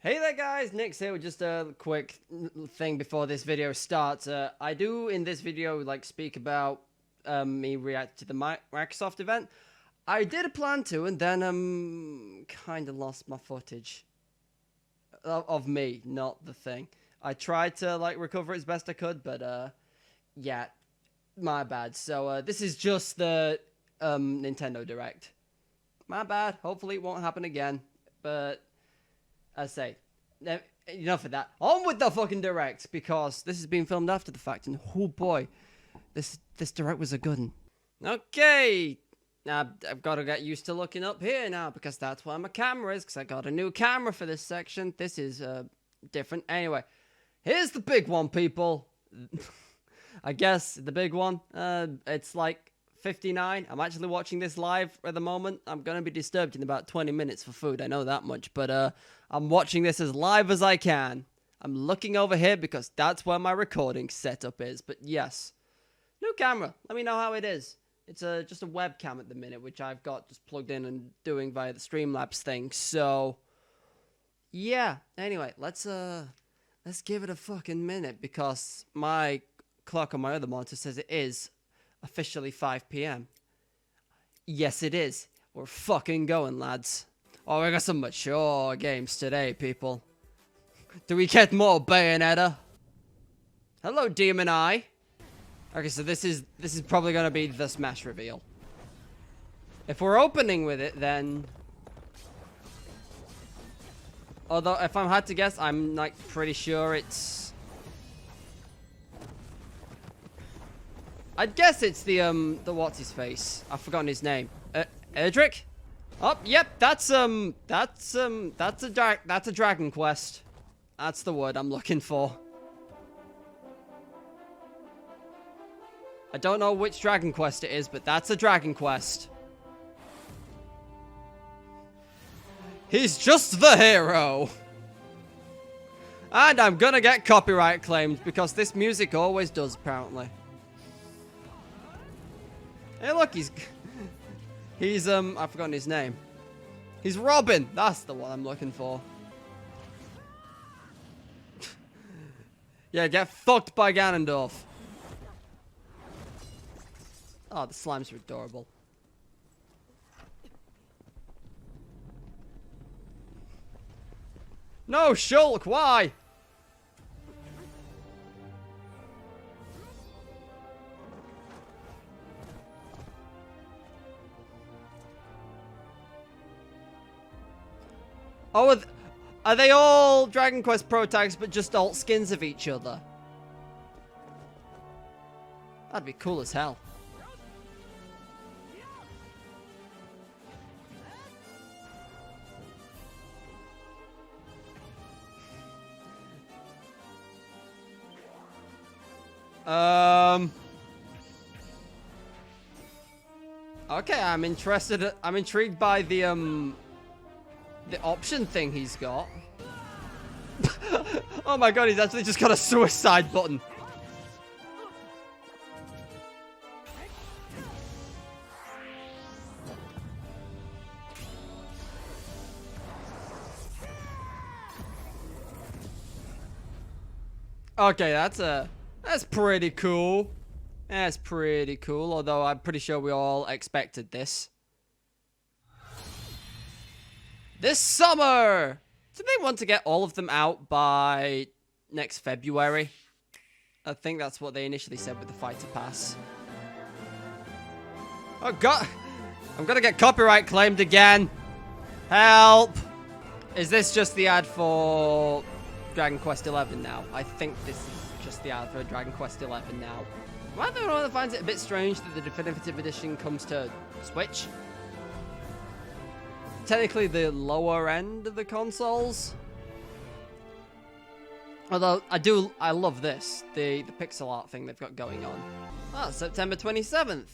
Hey there guys, Nick's here with just a quick thing before this video starts. I do in this video speak about me react to the Microsoft event. I did plan to, and then kind of lost my footage of me, not the thing. I tried to recover it as best I could, but yeah, my bad. So this is just the Nintendo Direct. My bad. Hopefully it won't happen again, but I say, enough of that. On with the fucking Direct, because this is being filmed after the fact, and oh boy, this Direct was a good one. Okay, now I've got to get used to looking up here now, because that's where my camera is, because I got a new camera for this section. This is different. Anyway, here's the big one, people. I guess the big one. It's like 59. I'm actually watching this live at the moment. I'm going to be disturbed in about 20 minutes for food. I know that much. But I'm watching this as live as I can. I'm looking over here because that's where my recording setup is. But yes, new camera. Let me know how it is. It's just a webcam at the minute, which I've got just plugged in and doing via the Streamlabs thing. So yeah. Anyway, let's give it a fucking minute, because my clock on my other monitor says it is officially 5 p.m. Yes, it is. We're fucking going, lads. Oh, we got some mature games today, people. Do we get more Bayonetta? Hello, Demon Eye. Okay, so this is probably gonna be the Smash reveal. If we're opening with it, then... Although, if I had to guess, I'm pretty sure it's... I'd guess it's the what's his face? I've forgotten his name. Erdrick? Oh, yep, that's a Dragon Quest. That's the word I'm looking for. I don't know which Dragon Quest it is, but that's a Dragon Quest. He's just the hero. And I'm gonna get copyright claimed, because this music always does, apparently. Hey, look, he's I've forgotten his name. He's Robin. That's the one I'm looking for. Yeah, get fucked by Ganondorf. Oh, the slimes are adorable. No, Shulk, why? Oh, are they all Dragon Quest Pro tags, but just alt skins of each other? That'd be cool as hell. Okay, I'm intrigued by the option thing he's got. Oh my god, he's actually just got a suicide button. Okay, that's pretty cool. That's pretty cool, although I'm pretty sure we all expected this. This summer! Do they want to get all of them out by next February? I think that's what they initially said with the Fighter Pass. Oh god! I'm gonna get copyright claimed again! Help! Is this just the ad for Dragon Quest XI now? I think this is just the ad for Dragon Quest XI now. Am I the one that finds it a bit strange that the Definitive Edition comes to Switch? Technically the lower end of the consoles. Although I love this, the pixel art thing they've got going on. Ah, September 27th.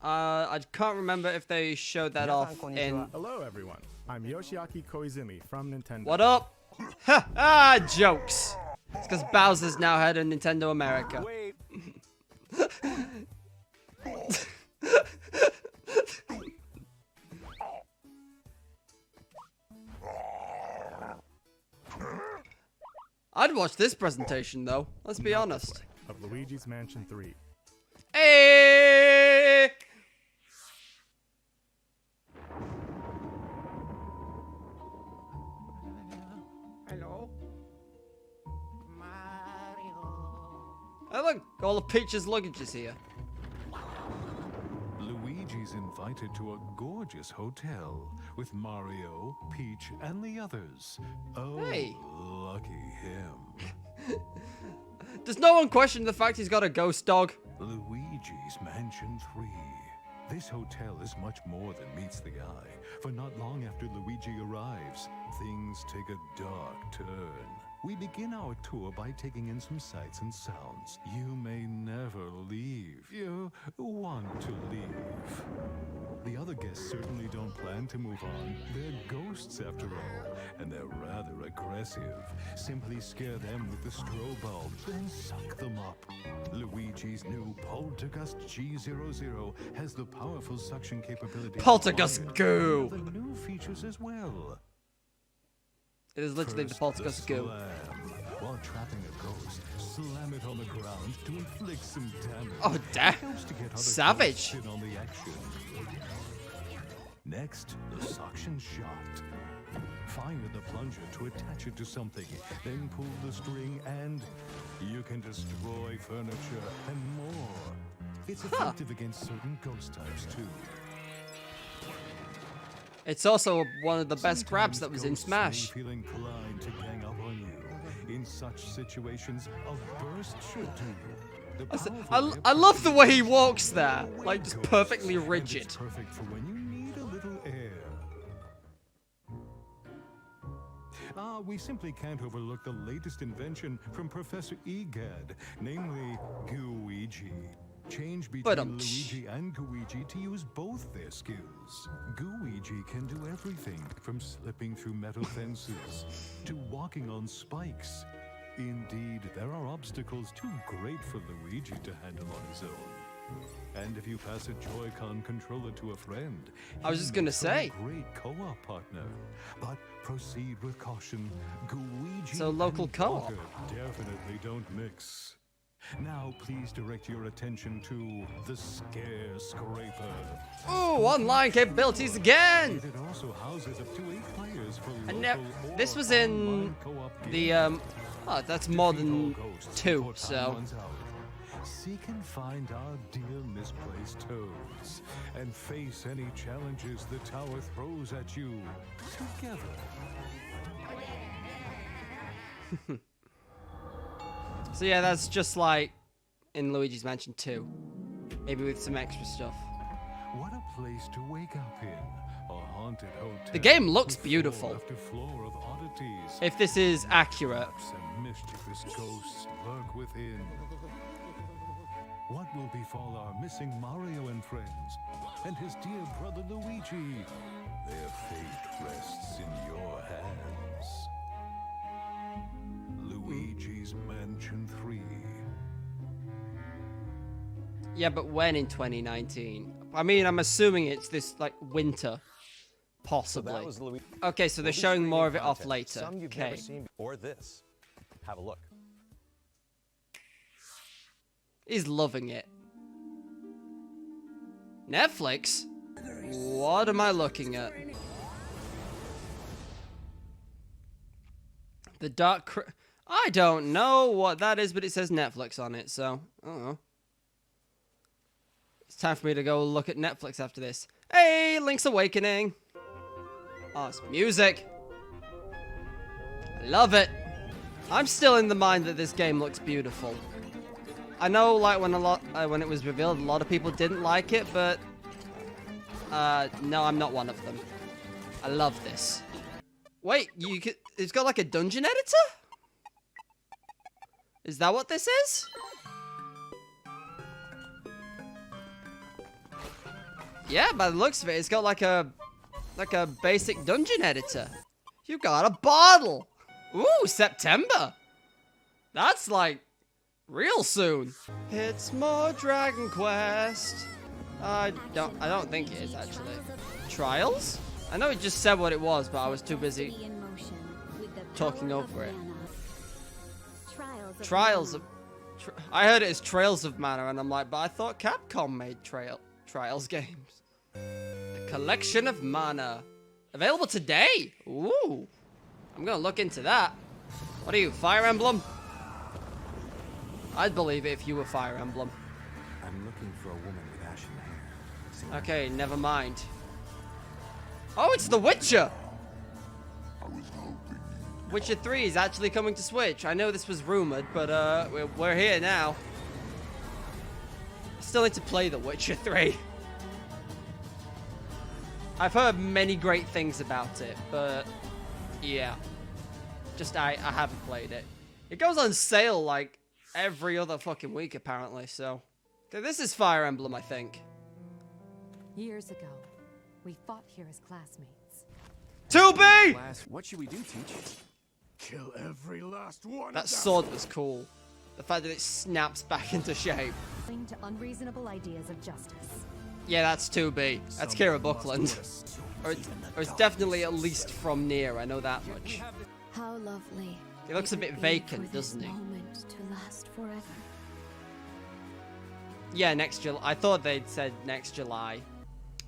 I can't remember if they showed that off in... Hello everyone, I'm Yoshiaki Koizumi from Nintendo. What up? Ha! Jokes. It's because Bowser's now head of Nintendo America. Wait. I'd watch this presentation though. Let's be honest. Of Luigi's Mansion 3. Hey! Hello? Mario. Oh look, all of Peach's luggage is here. Luigi's invited to a gorgeous hotel with Mario, Peach, and the others. Oh, Hey. lucky him. Does no one question the fact he's got a ghost dog? Luigi's Mansion 3. This hotel is much more than meets the eye, for not long after Luigi arrives, things take a dark turn. We begin our tour by taking in some sights and sounds. You may never leave. You want to leave. The other guests certainly don't plan to move on. They're ghosts after all, and they're rather aggressive. Simply scare them with the strobe bulb, then suck them up. Luigi's new Poltergust G00 has the powerful suction capability. Poltergust of goo. the new features as well. It is literally the Poltergust goo. Slam. While trapping a ghost, slam it on the ground to inflict some damage. Oh, damn. It helps to get other Savage. ghosts in on the action. Next, the suction shot. Find the plunger to attach it to something, then pull the string and you can destroy furniture and more. It's effective against certain ghost types too. It's also one of the best grabs that was in Ghosts Smash. may feel inclined to gang up on you. In such situations, a burst should do. I love the way he walks there, like just perfectly And rigid. it's perfect for when you need a little air. We simply can't overlook the latest invention from Professor Egad, namely Guigi. Change between Luigi and Guigi to use both their skills. Guigi can do everything from slipping through metal fences to walking on spikes. Indeed, there are obstacles too great for Luigi to handle on his own. And if you pass a Joy-Con controller to a friend, I was just gonna say. a great co-op partner. But proceed with caution. Guigi So local and co-op. water definitely don't mix. Now please direct your attention to the Scare Scraper. Ooh, online capabilities again! It also houses up to 8 players for And local this or was in online co-op the games. oh, that's more Defeat than all ghosts 2, before time so runs out. Seek and find our dear misplaced toads, and face any challenges the tower throws at you together. So yeah, that's just like in Luigi's Mansion 2. Maybe with some extra stuff. What a place to wake up in. A haunted hotel. The game looks with beautiful. Floor after floor of oddities. If this is accurate. Traps and mischievous ghosts lurk within. What will befall our missing Mario and friends, and his dear brother Luigi? Their fate rests in your hands. Luigi's Mansion 3. Yeah, but when in 2019? I mean, I'm assuming it's this, like, winter. Possibly. Okay, so they're showing more of it off later. Some you've never Okay. seen, or this. Have a look. He's loving it. Netflix? What am I looking at? The I don't know what that is, but it says Netflix on it, so I don't know. It's time for me to go look at Netflix after this. Hey, Link's Awakening. Oh, it's music. I love it. I'm still in the mind that this game looks beautiful. I know, like, when it was revealed, a lot of people didn't like it, but no, I'm not one of them. I love this. Wait, it's got like a dungeon editor? Is that what this is? Yeah, by the looks of it, it's got like a basic dungeon editor. You got a bottle. Ooh, September. That's like real soon. It's more Dragon Quest. I don't think it is actually. Trials? I know it just said what it was, but I was too busy talking over it. Trials of... I heard it as Trails of Mana, and I'm like, but I thought Capcom made Trials games. The Collection of Mana. Available today? Ooh. I'm gonna look into that. What are you, Fire Emblem? I'd believe it if you were Fire Emblem. I'm looking for a woman with ashen hair. Okay, never mind. Oh, it's The Witcher! Witcher 3 is actually coming to Switch. I know this was rumored, but we're here now. Still need to play The Witcher 3. I've heard many great things about it, but yeah. Just I haven't played it. It goes on sale like every other fucking week apparently, so. Okay, this is Fire Emblem, I think. Years ago, we fought here as classmates. 2B! What should we do, teacher? Kill every last one. That sword was cool. The fact that it snaps back into shape. Cling to unreasonable ideas of justice. Yeah, that's 2B. That's Kira Buckland. Or it's definitely at least from near, I know that much. How lovely. He looks a bit vacant, doesn't he? Moment to last forever. Yeah, next July. I thought they'd said next July.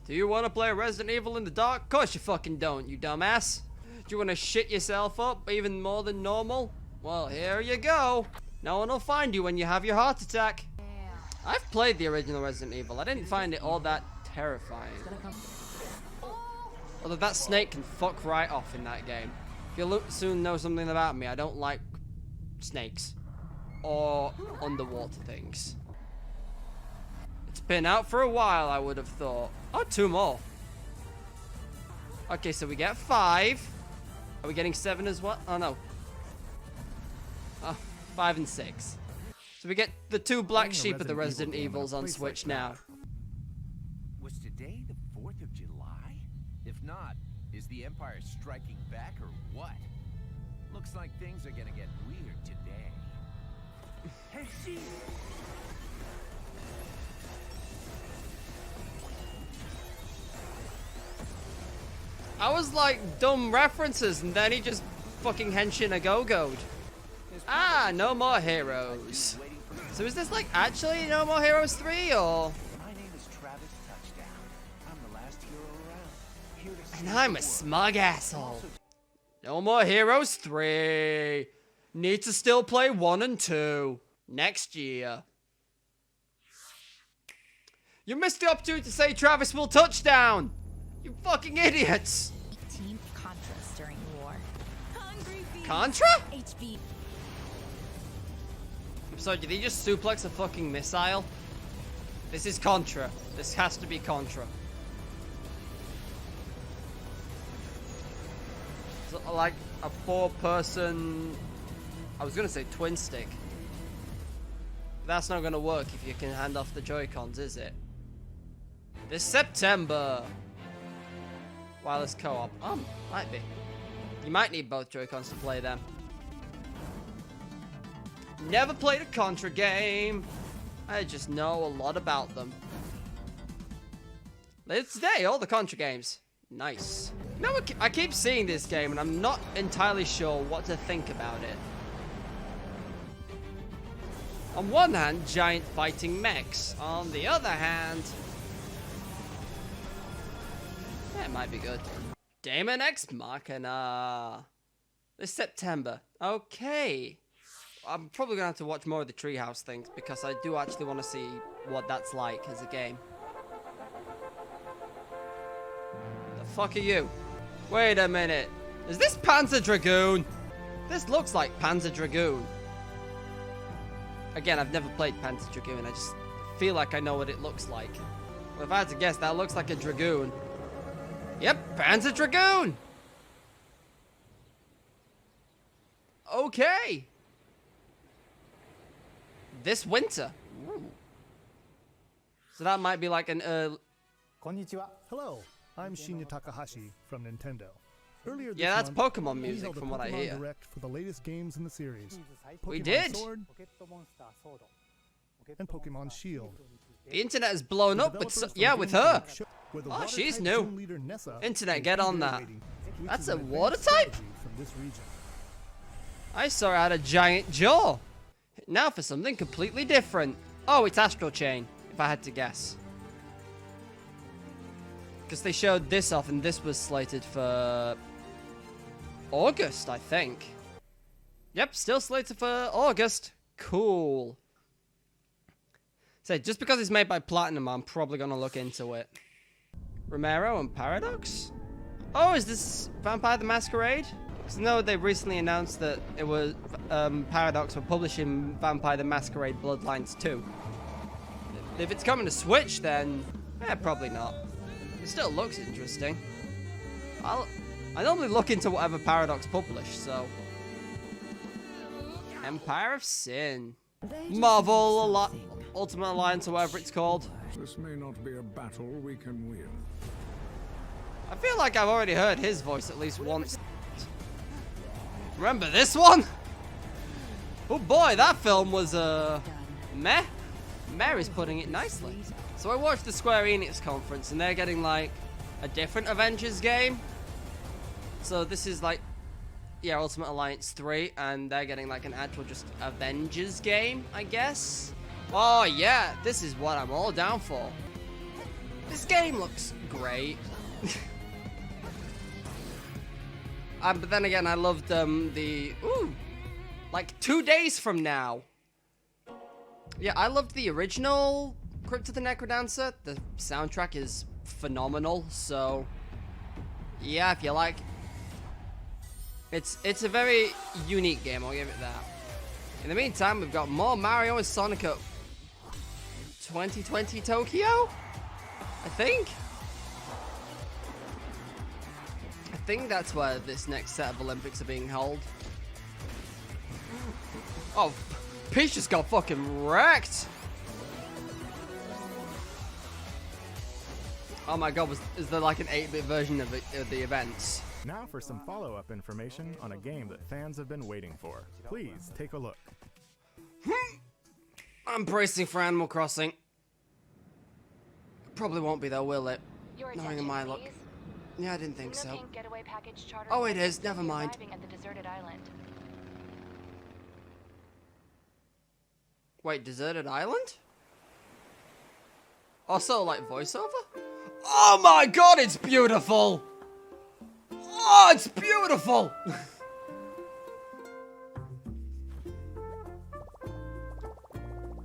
Do you want to play Resident Evil in the dark? Of course you fucking don't, you dumbass. Do you want to shit yourself up even more than normal? Well, here you go. No one will find you when you have your heart attack. I've played the original Resident Evil. I didn't find it all that terrifying. Although that snake can fuck right off in that game. If you'll soon know something about me, I don't like snakes. Or underwater things. It's been out for a while, I would have thought. Oh, 2 more. Okay, so we get 5. Are we getting 7 as well? Oh, no. Oh, 5 and 6. So we get the 2 black sheep of the Resident Evils on Switch now. Was today the 4th of July? If not, is the Empire striking back or what? Looks like things are gonna get weird today. Hey, she! I was like, dumb references, and then he just fucking henshin a go-go'd. Ah, No More Heroes. So is this like actually No More Heroes 3 or? My name is Travis Touchdown. I'm the last hero around. Here to And I'm a smug asshole. No More Heroes 3. Need to still play 1 and 2 next year. You missed the opportunity to say Travis will touchdown. You fucking idiots. 18 Contras during the war. Contra? HB. I'm sorry, did he just suplex a fucking missile? This is Contra. This has to be Contra. So, like a 4-person... I was gonna say twin stick. That's not gonna work if you can hand off the Joy-Cons, is it? This September. Wireless co-op. Oh, might be. You might need both Joy-Cons to play them. Never played a Contra game. I just know a lot about them. It's today, all the Contra games. Nice. You know, I keep seeing this game and I'm not entirely sure what to think about it. On one hand, giant fighting mechs. On the other hand... yeah, it might be good. Daemon X Machina. This September. Okay. I'm probably going to have to watch more of the Treehouse things because I do actually want to see what that's like as a game. The fuck are you? Wait a minute. Is this Panzer Dragoon? This looks like Panzer Dragoon. Again, I've never played Panzer Dragoon. I just feel like I know what it looks like. Well, if I had to guess, that looks like a Dragoon. Yep, Panzer Dragoon! Okay. This winter. Ooh. So that might be like an Hello, I'm Shinya Takahashi from Nintendo. Earlier this yeah, that's month, Pokemon we music held a from what I Pokemon hear. Direct for the latest games in the series. We Pokemon did. Sword and Pokemon Shield. The internet is blown up with yeah, with her. Oh, she's new. Internet, get on that. That's a water type? From this region. I saw her had a giant jaw. Now for something completely different. Oh, it's Astral Chain, if I had to guess. Because they showed this off, and this was slated for August, I think. Yep, still slated for August. Cool. So, just because it's made by Platinum, I'm probably going to look into it. Romero and Paradox? Oh, is this Vampire the Masquerade? Because no, they recently announced that it was Paradox were publishing Vampire the Masquerade Bloodlines 2. If it's coming to Switch, then probably not. It still looks interesting. I normally look into whatever Paradox publish, so... Empire of Sin. Marvel Ultimate Alliance, or whatever it's called. This may not be a battle we can win. I feel like I've already heard his voice at least once. Remember this one? Oh boy, that film was, meh. Meh is putting it nicely. So I watched the Square Enix conference, and they're getting, like, a different Avengers game. So this is, like, yeah, Ultimate Alliance 3, and they're getting, like, an actual just Avengers game, I guess. Oh, yeah, this is what I'm all down for. This game looks great. But then again, I loved like 2 days from now. Yeah, I loved the original Crypt of the Necrodancer. The soundtrack is phenomenal, so yeah, if you like, it's a very unique game, I'll give it that. In the meantime, we've got more Mario and Sonic at 2020 Tokyo, I think that's where this next set of Olympics are being held. Oh, Peach just got fucking wrecked. Oh my god, is there like an 8-bit version of the events? Now for some follow-up information on a game that fans have been waiting for. Please take a look. I'm bracing for Animal Crossing. Probably won't be though, will it? Knowing my luck. Yeah, I didn't think so. Oh, it is. Never mind. Wait, Deserted Island? Also, like, voiceover? Oh my god, it's beautiful! Oh, it's beautiful!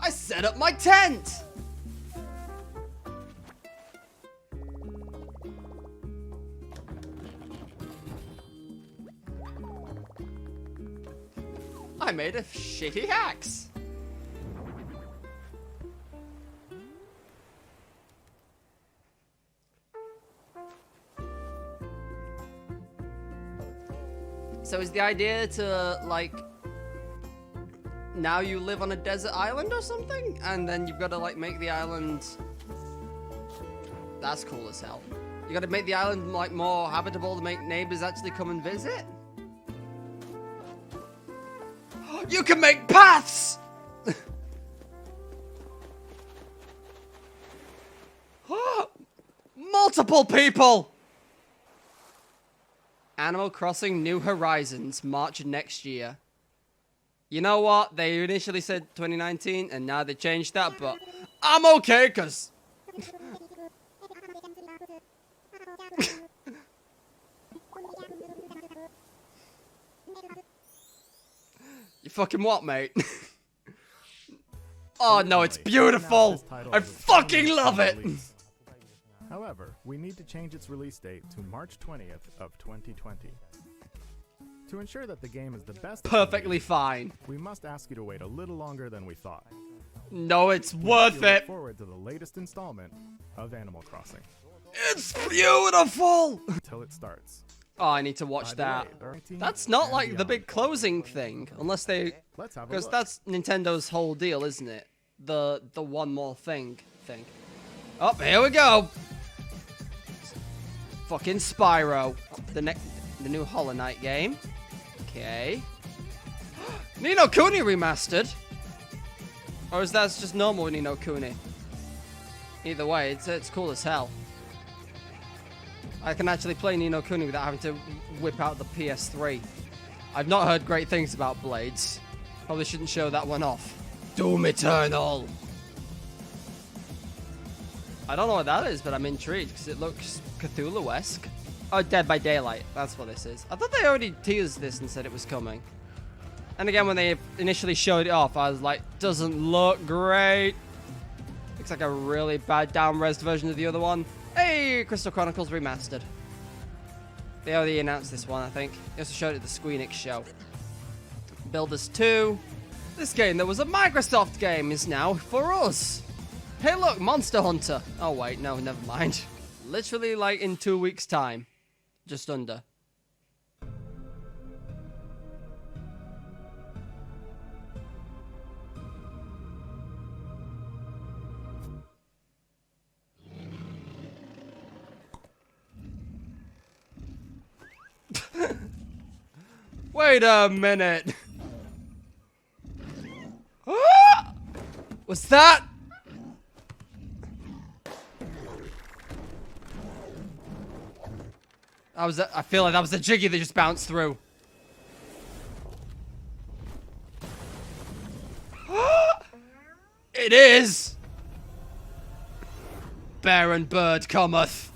I set up my tent! I made a shitty axe. So is the idea to, like, now you live on a desert island or something? And then you've got to, like, make the island... That's cool as hell. You got to make the island, like, more habitable to make neighbors actually come and visit? You can make paths! Multiple people! Animal Crossing New Horizons, March next year. You know what? They initially said 2019, and now they changed that, but I'm okay, because... You fucking what, mate? Oh no, it's beautiful! I fucking love it! However, we need to change its release date to March 20th of 2020. To ensure that the game is the best... Perfectly fine. We must ask you to wait a little longer than we thought. No, it's worth it! Look forward to the latest installment of Animal Crossing. It's beautiful! Until it starts. Oh, I need to watch that. That's not like the big closing thing, unless they... Because that's Nintendo's whole deal, isn't it? The one more thing. Oh, here we go! Fucking Spyro. The new Hollow Knight game. Okay. Ni no Kuni remastered? Or is that just normal Ni no Kuni? Either way, it's cool as hell. I can actually play Ni no Kuni without having to whip out the PS3. I've not heard great things about Blades. Probably shouldn't show that one off. Doom Eternal. I don't know what that is, but I'm intrigued because it looks Cthulhu-esque. Oh, Dead by Daylight. That's what this is. I thought they already teased this and said it was coming. And again, when they initially showed it off, I was like, doesn't look great. Looks like a really bad down-res version of the other one. Hey, Crystal Chronicles Remastered. They already announced this one, I think. They also showed it at the Squeenix show. Builders 2. This game that was a Microsoft game is now for us. Hey look, Monster Hunter. Oh wait, no, never mind. Literally like in 2 weeks' time. Just under. Wait a minute. What's that? I feel like that was the Jiggy that just bounced through. It is. Bear and bird cometh.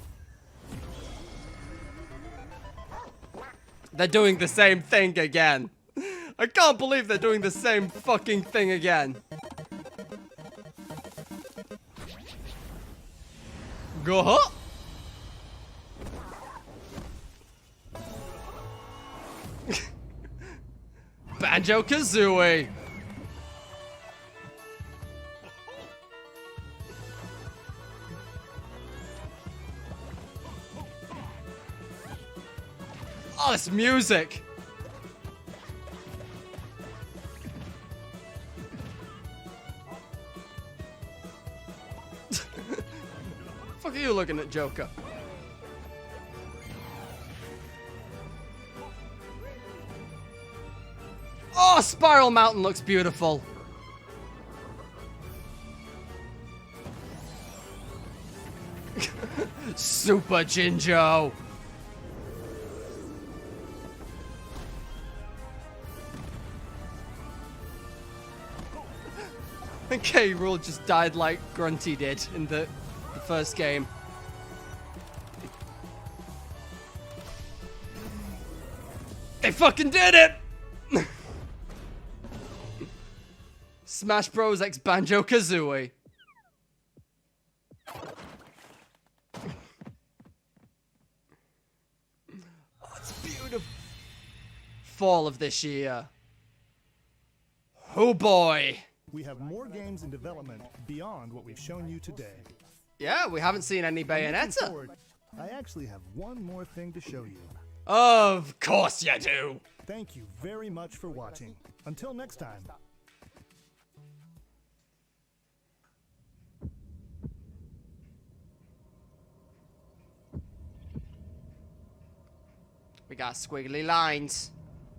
They're doing the same thing again. I can't believe they're doing the same fucking thing again. Go huh? Banjo-Kazooie. Oh, this music. Fuck are you looking at, Joker? Oh, Spiral Mountain looks beautiful. Super Jinjo. K. Rool just died like Grunty did in the first game. They fucking did it! Smash Bros. X Banjo-Kazooie. Oh, it's beautiful. Fall of this year. Oh boy. We have more games in development beyond what we've shown you today. Yeah, we haven't seen any Bayonetta. I actually have one more thing to show you. Of course you do. Thank you very much for watching. Until next time. We got squiggly lines.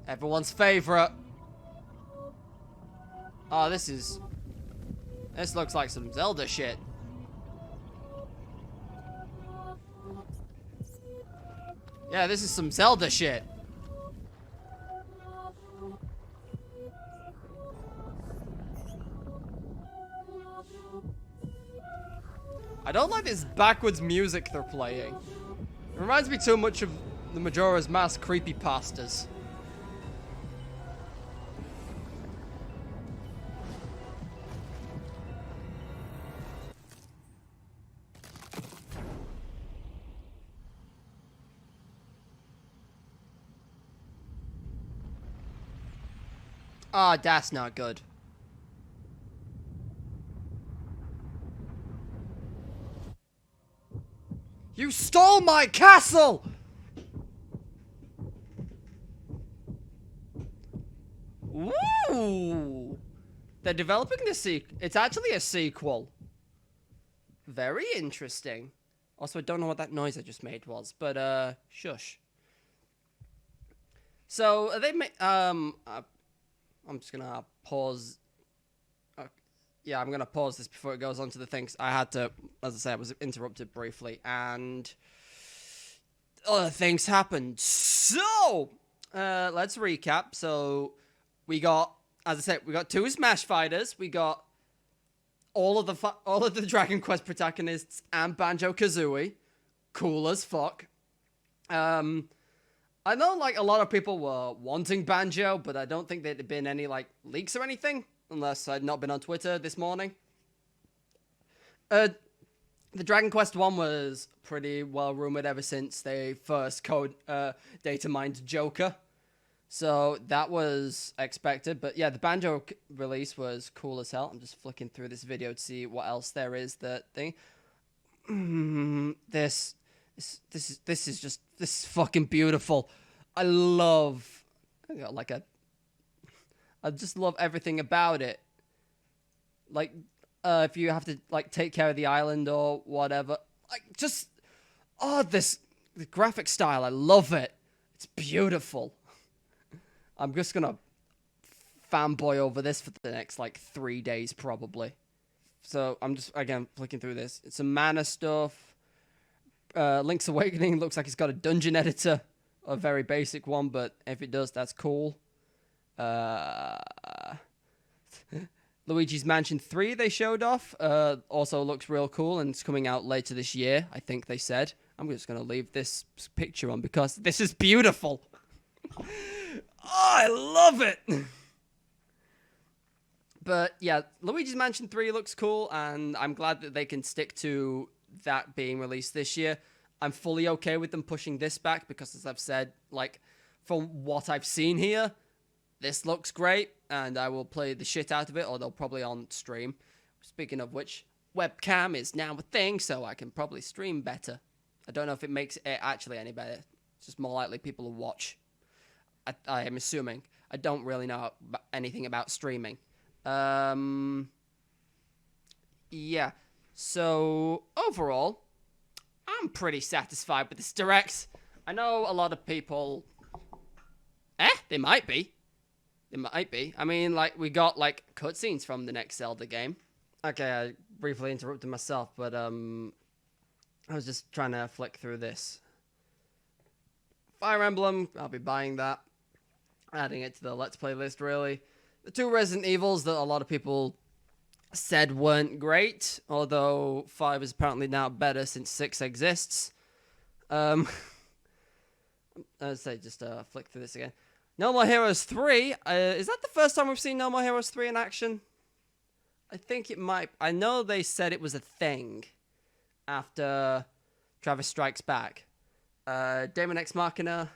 Everyone's favorite. Oh, this looks like some Zelda shit. Yeah, this is some Zelda shit. I don't like this backwards music they're playing. It reminds me too much of the Majora's Mask creepypastas. Ah, that's not good. You stole my castle! Ooh! They're developing the sequel. It's actually a sequel. Very interesting. Also, I don't know what that noise I just made was, but, shush. So, they I'm just gonna pause. Yeah, I'm gonna pause this before it goes on to the things. I had to, as I said, I was interrupted briefly, and other things happened. So, let's recap. So, we got as I said, we got 2 Smash fighters. We got all of the Dragon Quest protagonists and Banjo-Kazooie. Cool as fuck. I know, like, a lot of people were wanting Banjo, but I don't think there'd been any, like, leaks or anything, unless I'd not been on Twitter this morning. The Dragon Quest one was pretty well rumored ever since they first data mined Joker. So that was expected. But yeah, the Banjo release was cool as hell. I'm just flicking through this video to see what else there is that thing. This is fucking beautiful. I just love everything about it. Like, if you have to, like, take care of the island or whatever. Like, just, the graphic style, I love it. It's beautiful. I'm just gonna fanboy over this for the next, like, 3 days, probably. So, I'm just, again, flicking through this. It's some mana stuff. Link's Awakening looks like it's got a dungeon editor. A very basic one, but if it does, that's cool. Luigi's Mansion 3 they showed off. Also looks real cool, and it's coming out later this year, I think they said. I'm just going to leave this picture on because this is beautiful. I love it! But yeah, Luigi's Mansion 3 looks cool, and I'm glad that they can stick to that being released this year. I'm fully okay with them pushing this back because, as I've said, like, from what I've seen here, this looks great, and I will play the shit out of it, although probably on stream. Speaking of which, webcam is now a thing, so I can probably stream better. I don't know if it makes it actually any better. It's just more likely people will watch. I am assuming. I don't really know anything about streaming. Yeah. So, overall, I'm pretty satisfied with this Direct. I know a lot of people... They might be. They might be. I mean, like, we got, like, cutscenes from the next Zelda game. Okay, I briefly interrupted myself, but, I was just trying to flick through this. Fire Emblem, I'll be buying that. Adding it to the Let's Play list, really. The 2 Resident Evils that a lot of people said weren't great, although 5 is apparently now better since 6 exists. I'd say just flick through this again. No More Heroes 3, is that the first time we've seen No More Heroes 3 in action? I think it might. I know they said it was a thing after Travis Strikes Back. Daemon X Machina.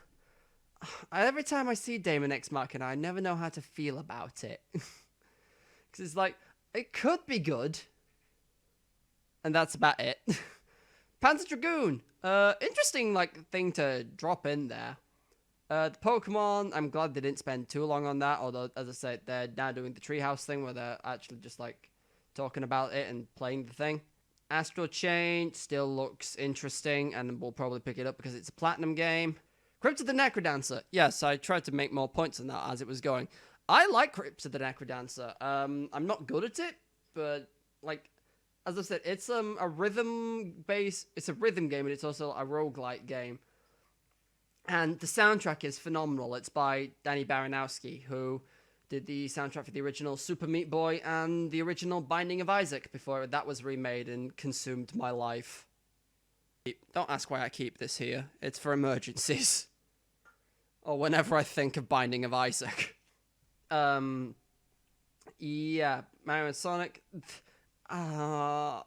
Every time I see Daemon X Machina, I never know how to feel about it. Because it's like, it could be good. And that's about it. Panzer Dragoon. Interesting, like, thing to drop in there. The Pokemon, I'm glad they didn't spend too long on that. Although, as I said, they're now doing the Treehouse thing where they're actually just, like, talking about it and playing the thing. Astral Chain still looks interesting, and we'll probably pick it up because it's a Platinum game. Crypt of the Necrodancer. Yes, I tried to make more points on that as it was going. I like Crypt of the Necrodancer. I'm not good at it, but, like, as I said, it's a rhythm-based... It's a rhythm game, and it's also a roguelike game. And the soundtrack is phenomenal. It's by Danny Baranowski, who did the soundtrack for the original Super Meat Boy and the original Binding of Isaac before that was remade and consumed my life. Don't ask why I keep this here. It's for emergencies. Or whenever I think of Binding of Isaac. Yeah, Mario and Sonic. I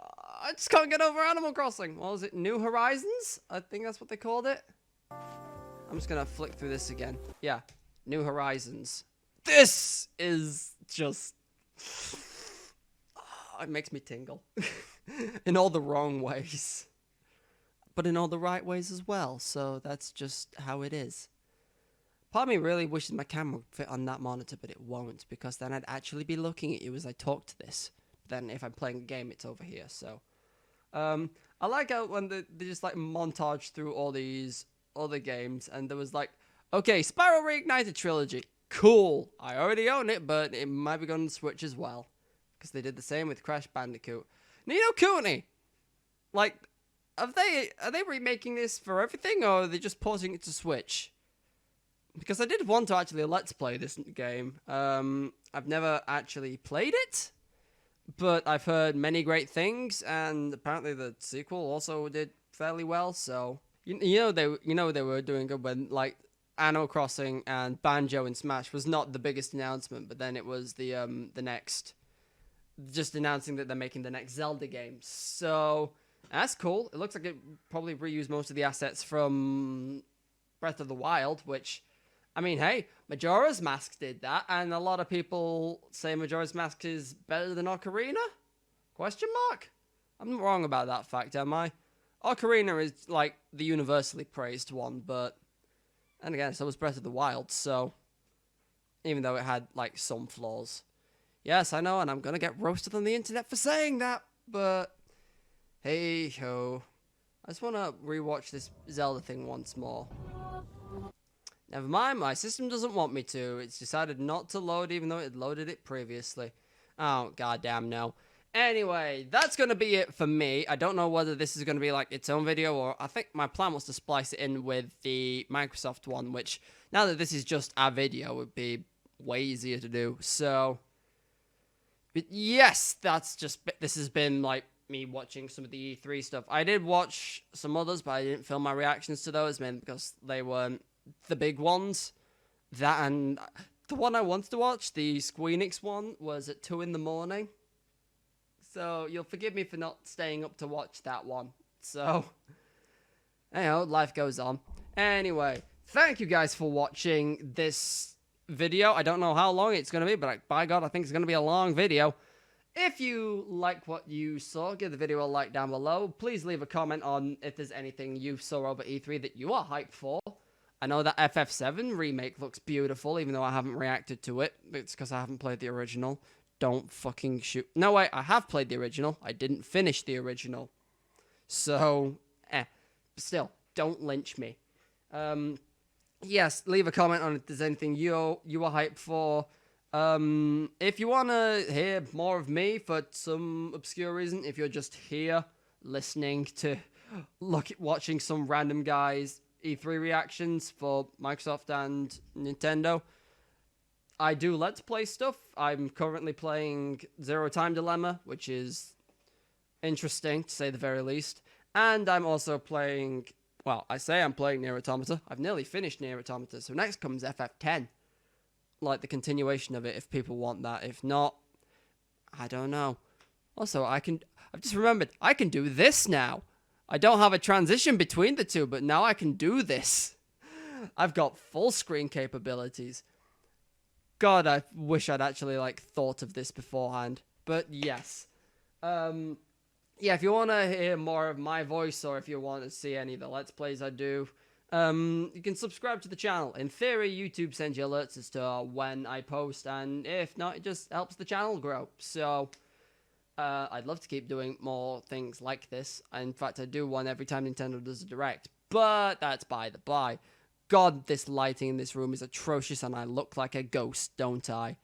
just can't get over Animal Crossing. What was it? New Horizons? I think that's what they called it. I'm just gonna flick through this again. Yeah, New Horizons. This is just... it makes me tingle. In all the wrong ways. But in all the right ways as well, so that's just how it is. Part of me really wishes my camera would fit on that monitor, but it won't, because then I'd actually be looking at you as I talk to this. Then if I'm playing a game, it's over here, so... I like how when they just, like, montage through all these other games, and there was like, okay, Spyro Reignited Trilogy. Cool. I already own it, but it might be going on Switch as well. Because they did the same with Crash Bandicoot. Ni no Kuni! Like, are they remaking this for everything, or are they just porting it to Switch? because I did want to actually let's play this game. I've never actually played it, but I've heard many great things, and apparently the sequel also did fairly well. So you know they were doing good when like Animal Crossing and Banjo and Smash was not the biggest announcement, but then it was the next, just announcing that they're making the next Zelda game. So that's cool. It looks like it probably reused most of the assets from Breath of the Wild, which, I mean, hey, Majora's Mask did that, and a lot of people say Majora's Mask is better than Ocarina? Question mark? I'm not wrong about that fact, am I? Ocarina is, like, the universally praised one, but, and again, so was Breath of the Wild, so, even though it had, like, some flaws. Yes, I know, and I'm gonna get roasted on the internet for saying that, but, hey ho. I just wanna rewatch this Zelda thing once more. Never mind, my system doesn't want me to. It's decided not to load even though it had loaded it previously. Oh, goddamn no. Anyway, that's going to be it for me. I don't know whether this is going to be like its own video, or I think my plan was to splice it in with the Microsoft one, which now that this is just a video would be way easier to do. So, but yes, this has been like me watching some of the E3 stuff. I did watch some others, but I didn't film my reactions to those, mainly because they weren't the big ones. That and the one I wanted to watch, the Squeenix one, was at 2 in the morning. So you'll forgive me for not staying up to watch that one. So, anyhow, life goes on. Anyway, thank you guys for watching this video. I don't know how long it's going to be, but by God, I think it's going to be a long video. If you like what you saw, give the video a like down below. Please leave a comment on if there's anything you saw over E3 that you are hyped for. I know that FF7 remake looks beautiful, even though I haven't reacted to it. It's because I haven't played the original. Don't fucking shoot. No, wait, I have played the original. I didn't finish the original. So, still, don't lynch me. Yes, leave a comment on if there's anything you are hyped for. If you want to hear more of me for some obscure reason, if you're just here listening to, watching some random guys E3 reactions for Microsoft and Nintendo, I do Let's Play stuff. I'm currently playing Zero Time Dilemma, which is interesting, to say the very least. And I'm also playing, well, I say I'm playing Nier Automata. I've nearly finished Nier Automata, so next comes FF10. Like the continuation of it, if people want that. If not, I don't know. Also, I've just remembered, I can do this now. I don't have a transition between the two, but now I can do this. I've got full screen capabilities. God, I wish I'd actually, thought of this beforehand. But, yes. Yeah, if you want to hear more of my voice, or if you want to see any of the Let's Plays I do, you can subscribe to the channel. In theory, YouTube sends you alerts as to when I post, and if not, it just helps the channel grow. So, I'd love to keep doing more things like this. In fact, I do one every time Nintendo does a Direct. But that's by the by. God, this lighting in this room is atrocious, and I look like a ghost, don't I?